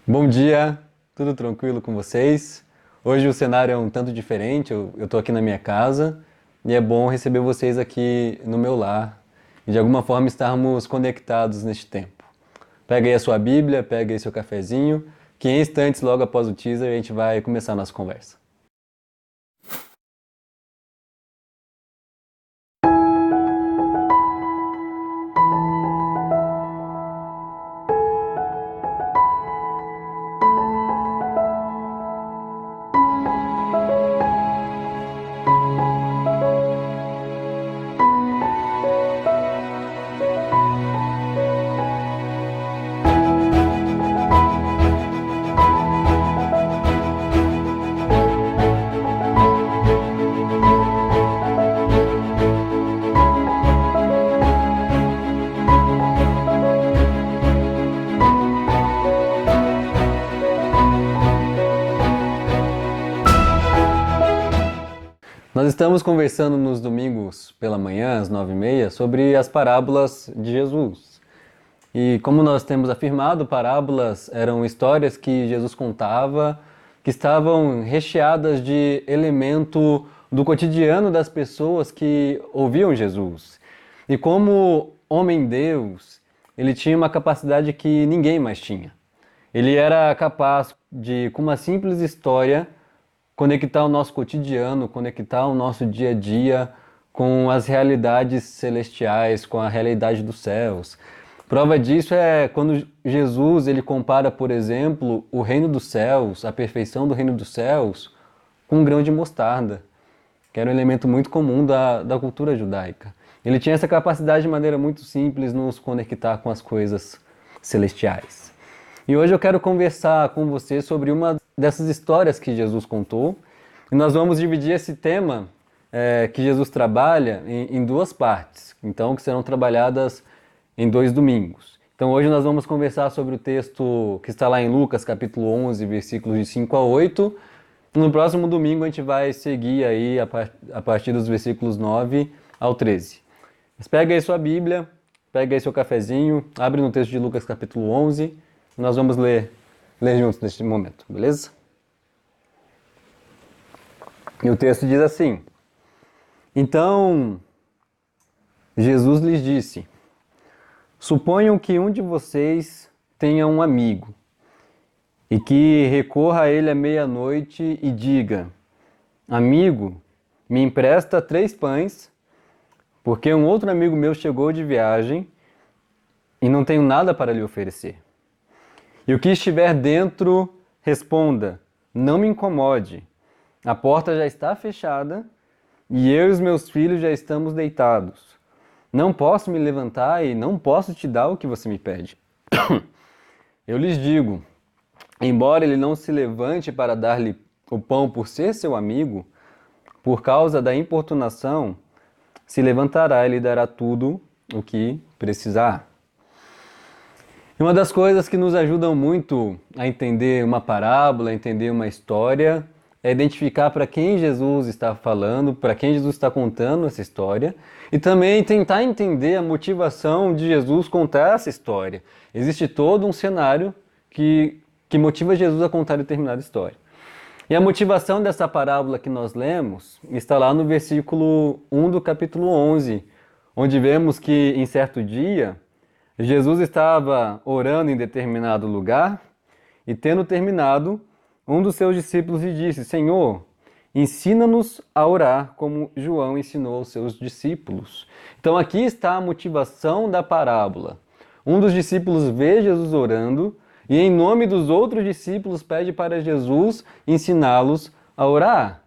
Bom dia, tudo tranquilo com vocês? Hoje o cenário é um tanto diferente, eu tô aqui na minha casa e é bom receber vocês aqui no meu lar e de alguma forma estarmos conectados neste tempo. Pega aí a sua Bíblia, pega aí seu cafezinho, que em instantes, logo após o teaser, a gente vai começar a nossa conversa. Nós estamos conversando nos domingos pela manhã, às 9h30, sobre as parábolas de Jesus. E como nós temos afirmado, parábolas eram histórias que Jesus contava, que estavam recheadas de elemento do cotidiano das pessoas que ouviam Jesus. E como homem-deus, ele tinha uma capacidade que ninguém mais tinha. Ele era capaz de, com uma simples história, conectar o nosso cotidiano, conectar o nosso dia a dia com as realidades celestiais, com a realidade dos céus. Prova disso é quando Jesus ele compara, por exemplo, o reino dos céus, a perfeição do reino dos céus, com um grão de mostarda, que era um elemento muito comum da cultura judaica. Ele tinha essa capacidade de maneira muito simples nos conectar com as coisas celestiais. E hoje eu quero conversar com você sobre uma dessas histórias que Jesus contou. E nós vamos dividir esse tema que Jesus trabalha em duas partes, então que serão trabalhadas em 2 domingos. Então hoje nós vamos conversar sobre o texto que está lá em Lucas, capítulo 11, versículos de 5 a 8. No próximo domingo a gente vai seguir aí a partir dos versículos 9 ao 13. Mas pega aí sua Bíblia, pega aí seu cafezinho, abre no texto de Lucas, capítulo 11, e nós vamos ler juntos neste momento, beleza? E o texto diz assim: Então Jesus lhes disse: Suponham que um de vocês tenha um amigo e que recorra a ele à meia-noite e diga: Amigo, me empresta 3 pães, porque um outro amigo meu chegou de viagem e não tenho nada para lhe oferecer. E o que estiver dentro, responda: Não me incomode. A porta já está fechada e eu e os meus filhos já estamos deitados. Não posso me levantar e não posso te dar o que você me pede. Eu lhes digo, embora ele não se levante para dar-lhe o pão por ser seu amigo, por causa da importunação, se levantará e lhe dará tudo o que precisar. E uma das coisas que nos ajudam muito a entender uma parábola, a entender uma história, é identificar para quem Jesus está falando, para quem Jesus está contando essa história, e também tentar entender a motivação de Jesus contar essa história. Existe todo um cenário que motiva Jesus a contar determinada história. E a motivação dessa parábola que nós lemos está lá no versículo 1 do capítulo 11, onde vemos que em certo dia Jesus estava orando em determinado lugar e, tendo terminado, um dos seus discípulos lhe disse: Senhor, ensina-nos a orar como João ensinou aos seus discípulos. Então aqui está a motivação da parábola. Um dos discípulos vê Jesus orando e, em nome dos outros discípulos, pede para Jesus ensiná-los a orar.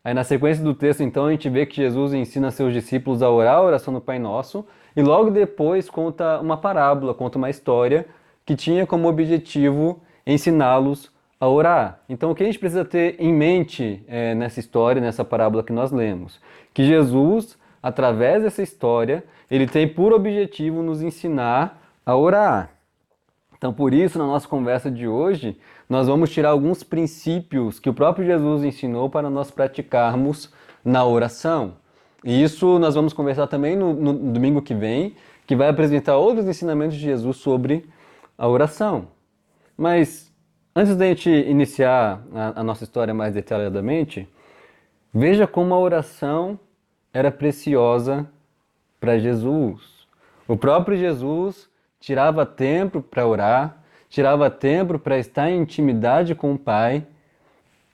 Aí na sequência do texto, então, a gente vê que Jesus ensina seus discípulos a orar a oração do Pai Nosso e logo depois conta uma parábola, conta uma história que tinha como objetivo ensiná-los a orar. Então o que a gente precisa ter em mente nessa história, nessa parábola que nós lemos? Que Jesus, através dessa história, ele tem por objetivo nos ensinar a orar. Então, por isso, na nossa conversa de hoje, nós vamos tirar alguns princípios que o próprio Jesus ensinou para nós praticarmos na oração. E isso nós vamos conversar também no domingo que vem, que vai apresentar outros ensinamentos de Jesus sobre a oração. Mas Antes da gente iniciar a nossa história mais detalhadamente, veja como a oração era preciosa para Jesus. O próprio Jesus tirava tempo para orar, tirava tempo para estar em intimidade com o Pai,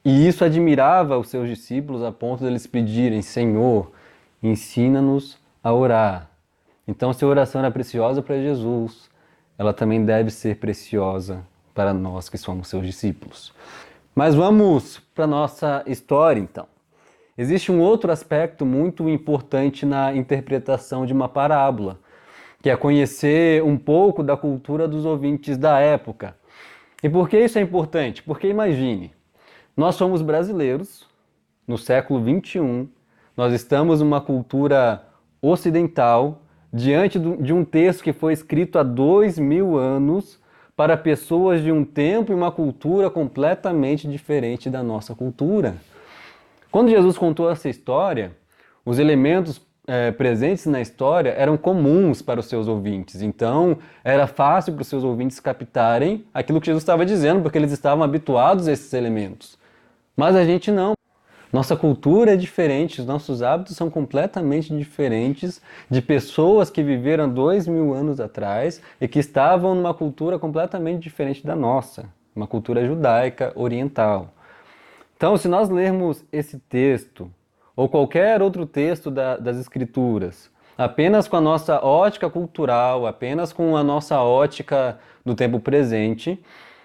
e isso admirava os seus discípulos a ponto de eles pedirem: Senhor, ensina-nos a orar. Então, se a oração era preciosa para Jesus, ela também deve ser preciosa para nós que somos seus discípulos. Mas vamos para a nossa história, então. Existe um outro aspecto muito importante na interpretação de uma parábola, que é conhecer um pouco da cultura dos ouvintes da época. E por que isso é importante? Porque imagine, nós somos brasileiros, no século XXI, nós estamos numa cultura ocidental, diante de um texto que foi escrito há 2000 anos para pessoas de um tempo e uma cultura completamente diferente da nossa cultura. Quando Jesus contou essa história, os elementos presentes na história eram comuns para os seus ouvintes. Então, era fácil para os seus ouvintes captarem aquilo que Jesus estava dizendo, porque eles estavam habituados a esses elementos. Mas a gente não. Nossa cultura é diferente, os nossos hábitos são completamente diferentes de pessoas que viveram 2000 anos atrás e que estavam numa cultura completamente diferente da nossa, uma cultura judaica oriental. Então, se nós lermos esse texto, ou qualquer outro texto das Escrituras, apenas com a nossa ótica cultural, apenas com a nossa ótica do tempo presente,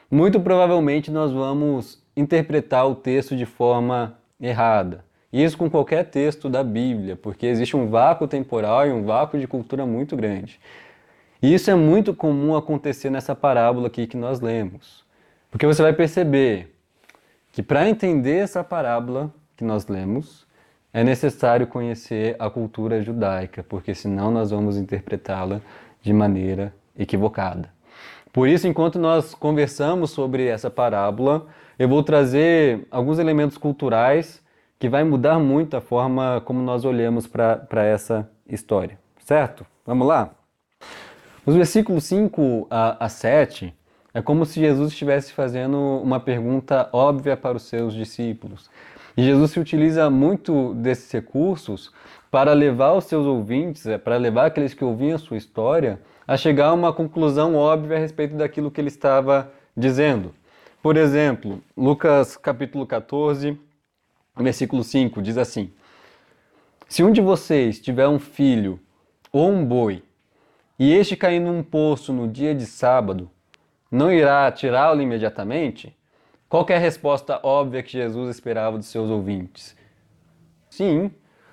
muito provavelmente nós vamos interpretar o texto de forma errada. Isso com qualquer texto da Bíblia, porque existe um vácuo temporal e um vácuo de cultura muito grande. E isso é muito comum acontecer nessa parábola aqui que nós lemos. Porque você vai perceber que para entender essa parábola que nós lemos, é necessário conhecer a cultura judaica, porque senão nós vamos interpretá-la de maneira equivocada. Por isso, enquanto nós conversamos sobre essa parábola, eu vou trazer alguns elementos culturais que vai mudar muito a forma como nós olhamos para essa história, certo? Vamos lá? Os versículos 5 a 7 é como se Jesus estivesse fazendo uma pergunta óbvia para os seus discípulos. E Jesus se utiliza muito desses recursos para levar os seus ouvintes, para levar aqueles que ouviam a sua história, a chegar a uma conclusão óbvia a respeito daquilo que ele estava dizendo. Por exemplo, Lucas capítulo 14, versículo 5, diz assim: Se um de vocês tiver um filho ou um boi, e este cair num poço no dia de sábado, não irá tirá-lo imediatamente? Qual que é a resposta óbvia que Jesus esperava dos seus ouvintes? Sim,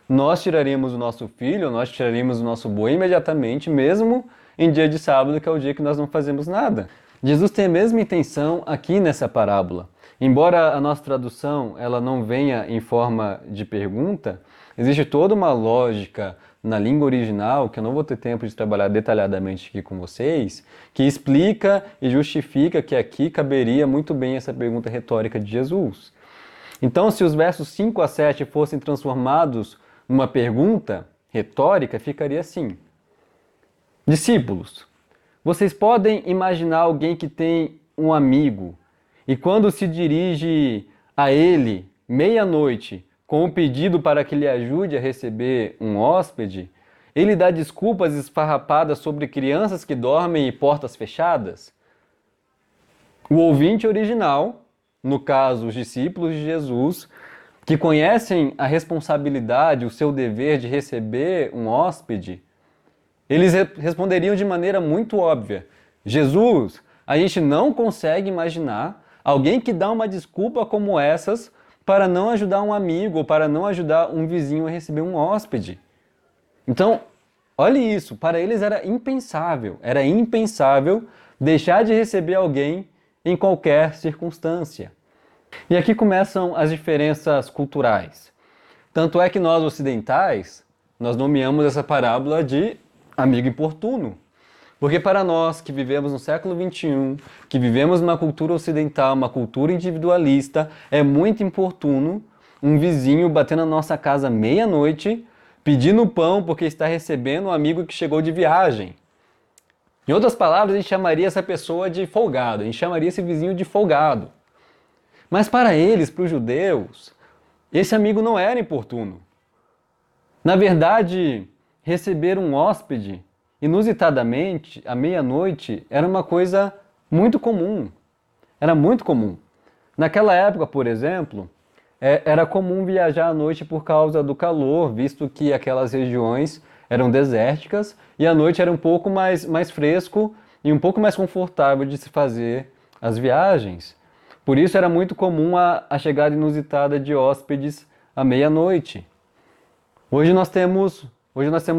nós tiraríamos o nosso filho, nós tiraríamos o nosso boi imediatamente, mesmo em dia de sábado, que é o dia que nós não fazemos nada. Jesus tem a mesma intenção aqui nessa parábola. Embora a nossa tradução ela não venha em forma de pergunta, existe toda uma lógica na língua original, que eu não vou ter tempo de trabalhar detalhadamente aqui com vocês, que explica e justifica que aqui caberia muito bem essa pergunta retórica de Jesus. Então, se os versos 5 a 7 fossem transformados numa pergunta retórica, ficaria assim: Discípulos, vocês podem imaginar alguém que tem um amigo e quando se dirige a ele meia-noite com o pedido para que lhe ajude a receber um hóspede, ele dá desculpas esfarrapadas sobre crianças que dormem e portas fechadas? O ouvinte original, no caso os discípulos de Jesus, que conhecem a responsabilidade, o seu dever de receber um hóspede, eles responderiam de maneira muito óbvia: Jesus, a gente não consegue imaginar alguém que dá uma desculpa como essas para não ajudar um amigo ou para não ajudar um vizinho a receber um hóspede. Então, olhe isso, para eles era impensável deixar de receber alguém em qualquer circunstância. E aqui começam as diferenças culturais. Tanto é que nós ocidentais, nós nomeamos essa parábola de amigo importuno. Porque para nós que vivemos no século XXI, que vivemos numa cultura ocidental, uma cultura individualista, é muito importuno um vizinho bater na nossa casa meia-noite, pedindo pão porque está recebendo um amigo que chegou de viagem. Em outras palavras, a gente chamaria essa pessoa de folgado, a gente chamaria esse vizinho de folgado. Mas para eles, para os judeus, esse amigo não era importuno. Na verdade, receber um hóspede, inusitadamente, à meia-noite, era uma coisa muito comum. Era muito comum. Naquela época, por exemplo, era comum viajar à noite por causa do calor, visto que aquelas regiões eram desérticas e à noite era um pouco mais fresco e um pouco mais confortável de se fazer as viagens. Por isso era muito comum a chegada inusitada de hóspedes à meia-noite. Hoje nós temos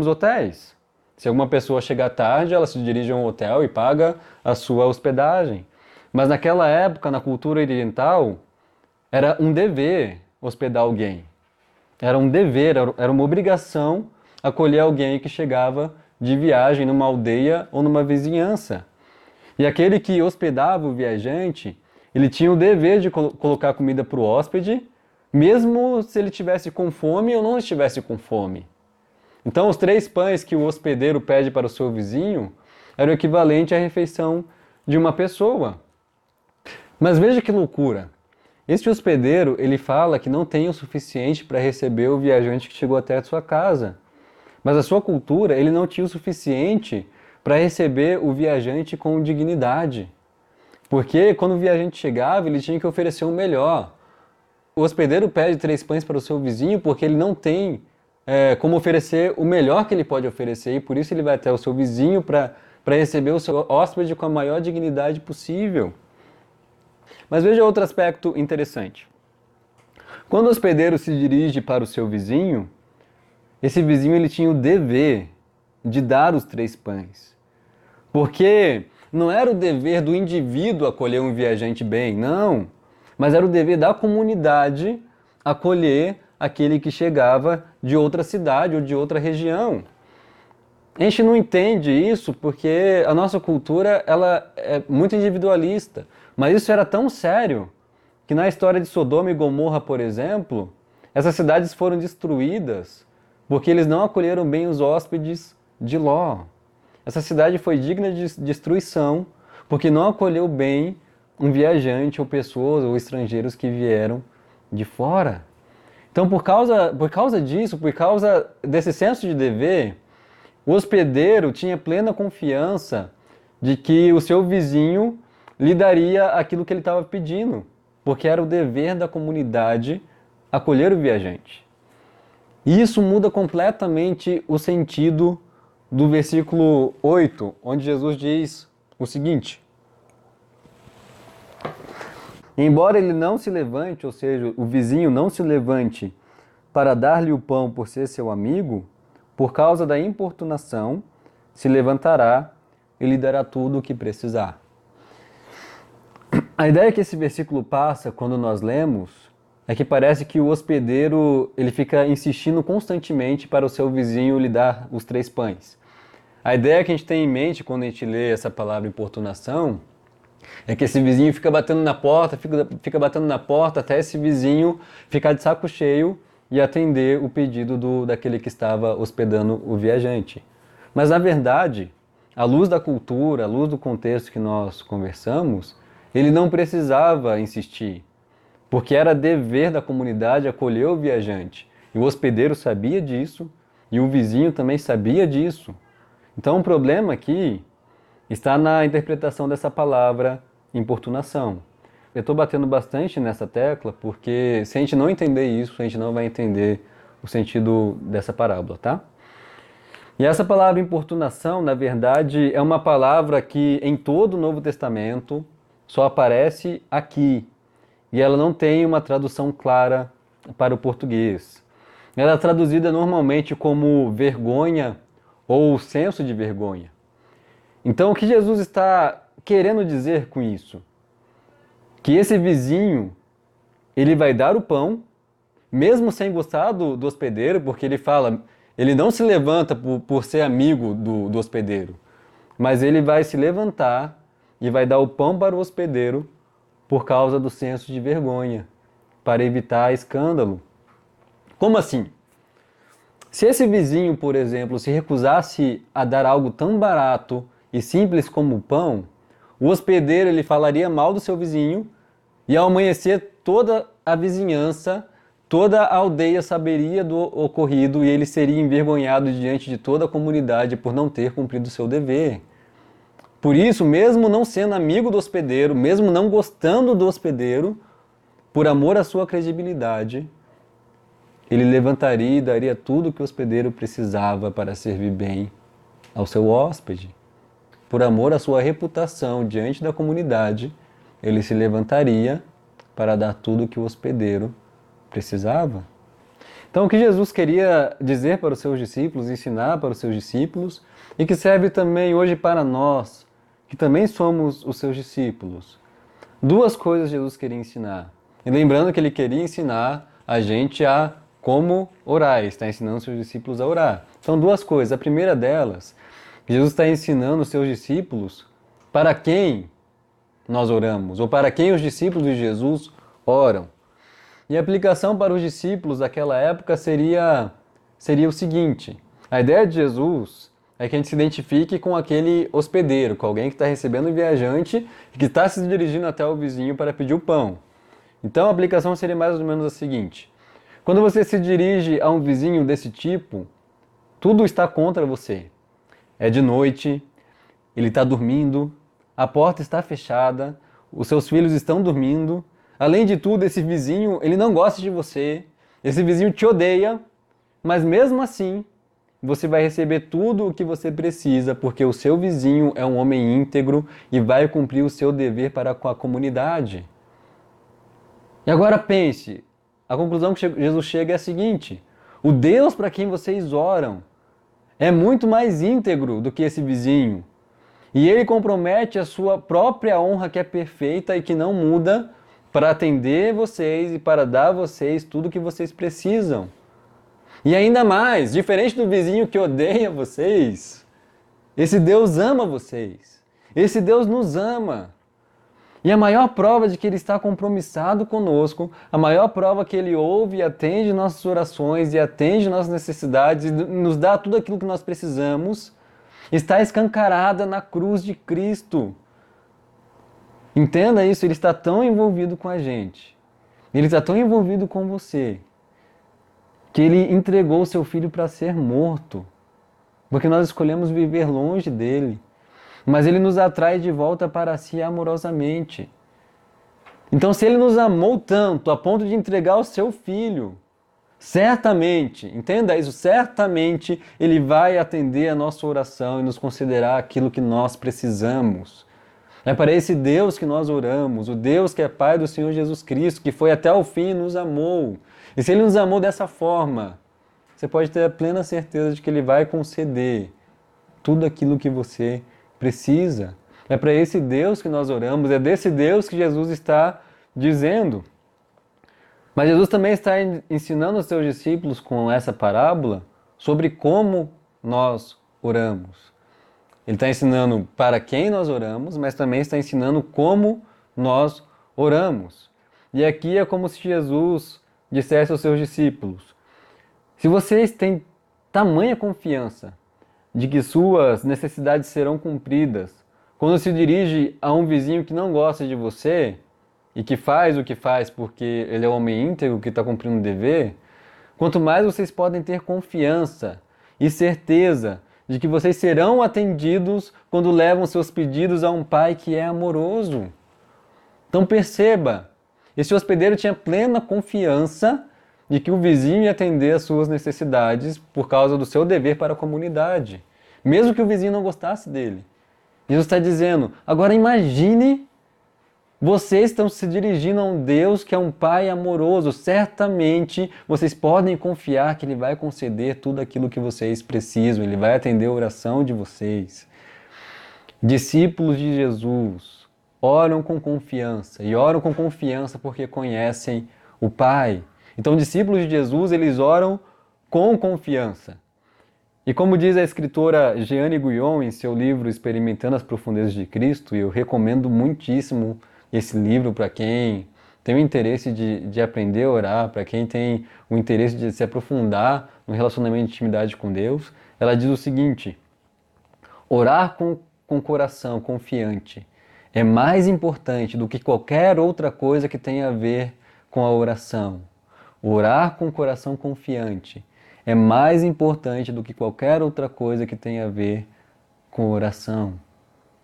hotéis. Se alguma pessoa chegar tarde, ela se dirige a um hotel e paga a sua hospedagem. Mas naquela época, na cultura oriental, era um dever hospedar alguém. Era um dever, era uma obrigação acolher alguém que chegava de viagem numa aldeia ou numa vizinhança. E aquele que hospedava o viajante, ele tinha o dever de colocar comida para o hóspede, mesmo se ele estivesse com fome ou não estivesse com fome. Então, os 3 pães que o hospedeiro pede para o seu vizinho era o equivalente à refeição de uma pessoa. Mas veja que loucura! Este hospedeiro, ele fala que não tem o suficiente para receber o viajante que chegou até a sua casa. Mas a sua cultura, ele não tinha o suficiente para receber o viajante com dignidade. Porque quando o viajante chegava, ele tinha que oferecer o melhor. O hospedeiro pede 3 pães para o seu vizinho porque ele não tem como oferecer o melhor que ele pode oferecer e por isso ele vai até o seu vizinho para receber o seu hóspede com a maior dignidade possível. Mas veja outro aspecto interessante. Quando o hospedeiro se dirige para o seu vizinho, esse vizinho ele tinha o dever de dar os 3 pães. Porque não era o dever do indivíduo acolher um viajante bem, não. Mas era o dever da comunidade acolher aquele que chegava de outra cidade ou de outra região. A gente não entende isso porque a nossa cultura ela é muito individualista. Mas isso era tão sério que na história de Sodoma e Gomorra, por exemplo, essas cidades foram destruídas porque eles não acolheram bem os hóspedes de Ló. Essa cidade foi digna de destruição porque não acolheu bem um viajante ou pessoas ou estrangeiros que vieram de fora. Então, por causa disso, por causa desse senso de dever, o hospedeiro tinha plena confiança de que o seu vizinho lhe daria aquilo que ele estava pedindo, porque era o dever da comunidade acolher o viajante. E isso muda completamente o sentido do versículo 8, onde Jesus diz o seguinte: embora ele não se levante, ou seja, o vizinho não se levante para dar-lhe o pão por ser seu amigo, por causa da importunação, se levantará e lhe dará tudo o que precisar. A ideia que esse versículo passa quando nós lemos é que parece que o hospedeiro ele fica insistindo constantemente para o seu vizinho lhe dar os 3 pães. A ideia que a gente tem em mente quando a gente lê essa palavra importunação é que esse vizinho fica batendo na porta, fica batendo na porta até esse vizinho ficar de saco cheio e atender o pedido daquele que estava hospedando o viajante. Mas, na verdade, à luz da cultura, à luz do contexto que nós conversamos, ele não precisava insistir, porque era dever da comunidade acolher o viajante. E o hospedeiro sabia disso, e o vizinho também sabia disso. Então, o problema aqui está na interpretação dessa palavra importunação. Eu estou batendo bastante nessa tecla porque se a gente não entender isso, a gente não vai entender o sentido dessa parábola, tá? E essa palavra importunação, na verdade, é uma palavra que em todo o Novo Testamento só aparece aqui. E ela não tem uma tradução clara para o português. Ela é traduzida normalmente como vergonha ou senso de vergonha. Então, o que Jesus está querendo dizer com isso? Que esse vizinho, ele vai dar o pão, mesmo sem gostar do hospedeiro, porque ele fala, ele não se levanta por ser amigo do hospedeiro, mas ele vai se levantar e vai dar o pão para o hospedeiro por causa do senso de vergonha, para evitar escândalo. Como assim? Se esse vizinho, por exemplo, se recusasse a dar algo tão barato e simples como o pão, o hospedeiro ele falaria mal do seu vizinho e ao amanhecer toda a vizinhança, toda a aldeia saberia do ocorrido e ele seria envergonhado diante de toda a comunidade por não ter cumprido o seu dever. Por isso, mesmo não sendo amigo do hospedeiro, mesmo não gostando do hospedeiro, por amor à sua credibilidade, ele levantaria e daria tudo o que o hospedeiro precisava para servir bem ao seu hóspede. Por amor à sua reputação diante da comunidade, ele se levantaria para dar tudo o que o hospedeiro precisava. Então, o que Jesus queria dizer para os seus discípulos, ensinar para os seus discípulos, e que serve também hoje para nós, que também somos os seus discípulos. Duas coisas Jesus queria ensinar. E lembrando que ele queria ensinar a gente a como orar, ele está ensinando os seus discípulos a orar. Então, duas coisas. A primeira delas, Jesus está ensinando os seus discípulos para quem nós oramos, ou para quem os discípulos de Jesus oram. E a aplicação para os discípulos daquela época seria o seguinte: a ideia de Jesus é que a gente se identifique com aquele hospedeiro, com alguém que está recebendo um viajante e que está se dirigindo até o vizinho para pedir o pão. Então a aplicação seria mais ou menos a seguinte: quando você se dirige a um vizinho desse tipo, tudo está contra você. É de noite, ele está dormindo, a porta está fechada, os seus filhos estão dormindo. Além de tudo, esse vizinho, ele não gosta de você, esse vizinho te odeia, mas mesmo assim, você vai receber tudo o que você precisa, porque o seu vizinho é um homem íntegro e vai cumprir o seu dever para com a comunidade. E agora pense, a conclusão que Jesus chega é a seguinte: o Deus para quem vocês oram é muito mais íntegro do que esse vizinho. E ele compromete a sua própria honra, que é perfeita e que não muda, para atender vocês e para dar a vocês tudo o que vocês precisam. E ainda mais, diferente do vizinho que odeia vocês, esse Deus ama vocês. Esse Deus nos ama. E a maior prova de que Ele está compromissado conosco, a maior prova que Ele ouve e atende nossas orações e atende nossas necessidades e nos dá tudo aquilo que nós precisamos, está escancarada na cruz de Cristo. Entenda isso, Ele está tão envolvido com a gente, Ele está tão envolvido com você, que Ele entregou o seu Filho para ser morto, porque nós escolhemos viver longe dEle. Mas Ele nos atrai de volta para si amorosamente. Então, se Ele nos amou tanto a ponto de entregar o seu Filho, certamente, entenda isso, certamente Ele vai atender a nossa oração e nos considerar aquilo que nós precisamos. É para esse Deus que nós oramos, o Deus que é Pai do Senhor Jesus Cristo, que foi até o fim e nos amou. E se Ele nos amou dessa forma, você pode ter a plena certeza de que Ele vai conceder tudo aquilo que você precisa. É para esse Deus que nós oramos, é desse Deus que Jesus está dizendo. Mas Jesus também está ensinando os seus discípulos com essa parábola sobre como nós oramos. Ele está ensinando para quem nós oramos, mas também está ensinando como nós oramos. E aqui é como se Jesus dissesse aos seus discípulos: se vocês têm tamanha confiança de que suas necessidades serão cumpridas, quando se dirige a um vizinho que não gosta de você e que faz o que faz porque ele é um homem íntegro que está cumprindo o dever, quanto mais vocês podem ter confiança e certeza de que vocês serão atendidos quando levam seus pedidos a um Pai que é amoroso. Então perceba, esse hospedeiro tinha plena confiança de que o vizinho ia atender às suas necessidades por causa do seu dever para a comunidade, mesmo que o vizinho não gostasse dele. Jesus está dizendo: agora imagine, vocês estão se dirigindo a um Deus que é um Pai amoroso, certamente vocês podem confiar que Ele vai conceder tudo aquilo que vocês precisam, Ele vai atender a oração de vocês. Discípulos de Jesus oram com confiança, e oram com confiança porque conhecem o Pai. Então, discípulos de Jesus, eles oram com confiança. E como diz a escritora Jeanne Guyon em seu livro Experimentando as Profundezas de Cristo, e eu recomendo muitíssimo esse livro para quem tem o interesse de aprender a orar, para quem tem o interesse de se aprofundar no relacionamento de intimidade com Deus, ela diz o seguinte: orar com com o coração confiante é mais importante do que qualquer outra coisa que tenha a ver com a oração. Orar com o coração confiante é mais importante do que qualquer outra coisa que tenha a ver com a oração.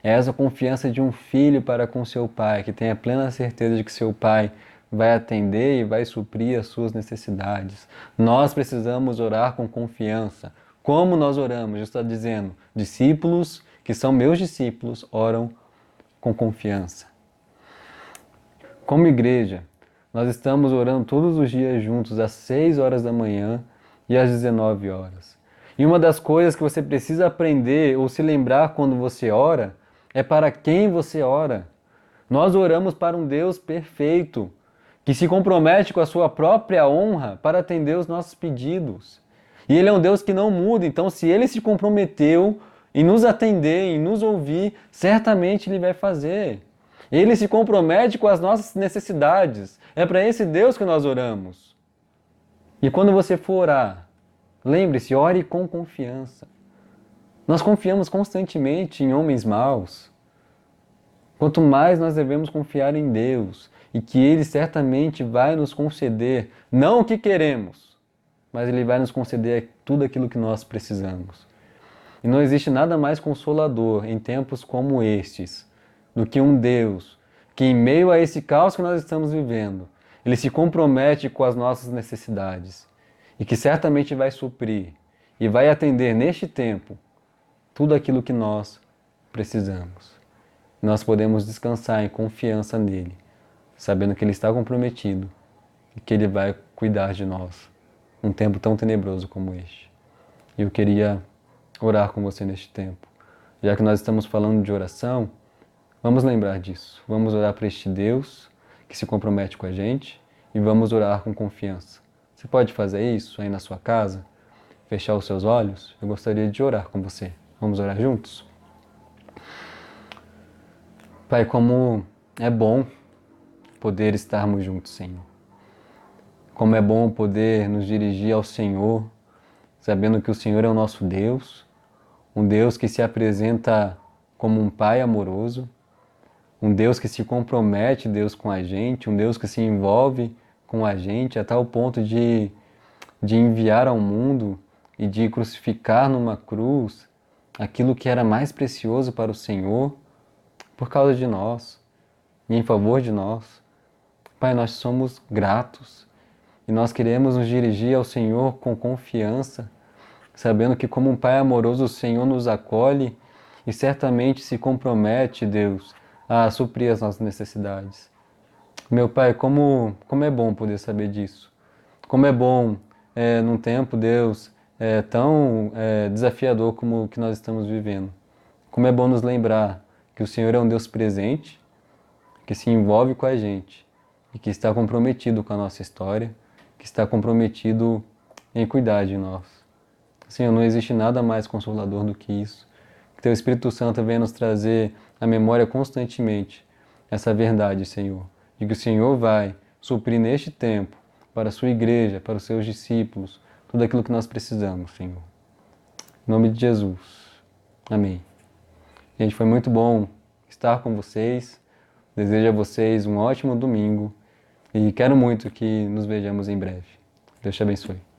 É essa confiança de um filho para com seu pai, que tem a plena certeza de que seu pai vai atender e vai suprir as suas necessidades. Nós precisamos orar com confiança. Como nós oramos? Jesus está dizendo, discípulos que são meus discípulos oram com confiança. Como igreja, nós estamos orando todos os dias juntos às 6 horas da manhã e às 19 horas. E uma das coisas que você precisa aprender ou se lembrar quando você ora é para quem você ora. Nós oramos para um Deus perfeito, que se compromete com a sua própria honra para atender os nossos pedidos. E Ele é um Deus que não muda, então se Ele se comprometeu em nos atender, em nos ouvir, certamente Ele vai fazer. Ele se compromete com as nossas necessidades. É para esse Deus que nós oramos. E quando você for orar, lembre-se, ore com confiança. Nós confiamos constantemente em homens maus. Quanto mais nós devemos confiar em Deus e que Ele certamente vai nos conceder, não o que queremos, mas Ele vai nos conceder tudo aquilo que nós precisamos. E não existe nada mais consolador em tempos como estes do que um Deus que, em meio a esse caos que nós estamos vivendo, Ele se compromete com as nossas necessidades e que certamente vai suprir e vai atender neste tempo tudo aquilo que nós precisamos. Nós podemos descansar em confiança nele, sabendo que Ele está comprometido e que Ele vai cuidar de nós num tempo tão tenebroso como este. E eu queria orar com você neste tempo. Já que nós estamos falando de oração, vamos lembrar disso. Vamos orar para este Deus que se compromete com a gente e vamos orar com confiança. Você pode fazer isso aí na sua casa? Fechar os seus olhos? Eu gostaria de orar com você. Vamos orar juntos? Pai, como é bom poder estarmos juntos, Senhor. Como é bom poder nos dirigir ao Senhor, sabendo que o Senhor é o nosso Deus, um Deus que se apresenta como um Pai amoroso, um Deus que se compromete, Deus, com a gente, um Deus que se envolve com a gente a tal ponto de enviar ao mundo e de crucificar numa cruz aquilo que era mais precioso para o Senhor por causa de nós e em favor de nós. Pai, nós somos gratos e nós queremos nos dirigir ao Senhor com confiança, sabendo que como um Pai amoroso o Senhor nos acolhe e certamente se compromete, Deus, a suprir as nossas necessidades. Meu Pai, como é bom poder saber disso. Como é bom, num tempo, Deus, tão desafiador como o que nós estamos vivendo. Como é bom nos lembrar que o Senhor é um Deus presente, que se envolve com a gente e que está comprometido com a nossa história, que está comprometido em cuidar de nós. Senhor, não existe nada mais consolador do que isso. Que Teu Espírito Santo venha nos trazer à memória constantemente essa verdade, Senhor, de que o Senhor vai suprir neste tempo para a Sua igreja, para os Seus discípulos, tudo aquilo que nós precisamos, Senhor. Em nome de Jesus. Amém. Gente, foi muito bom estar com vocês. Desejo a vocês um ótimo domingo e quero muito que nos vejamos em breve. Deus te abençoe.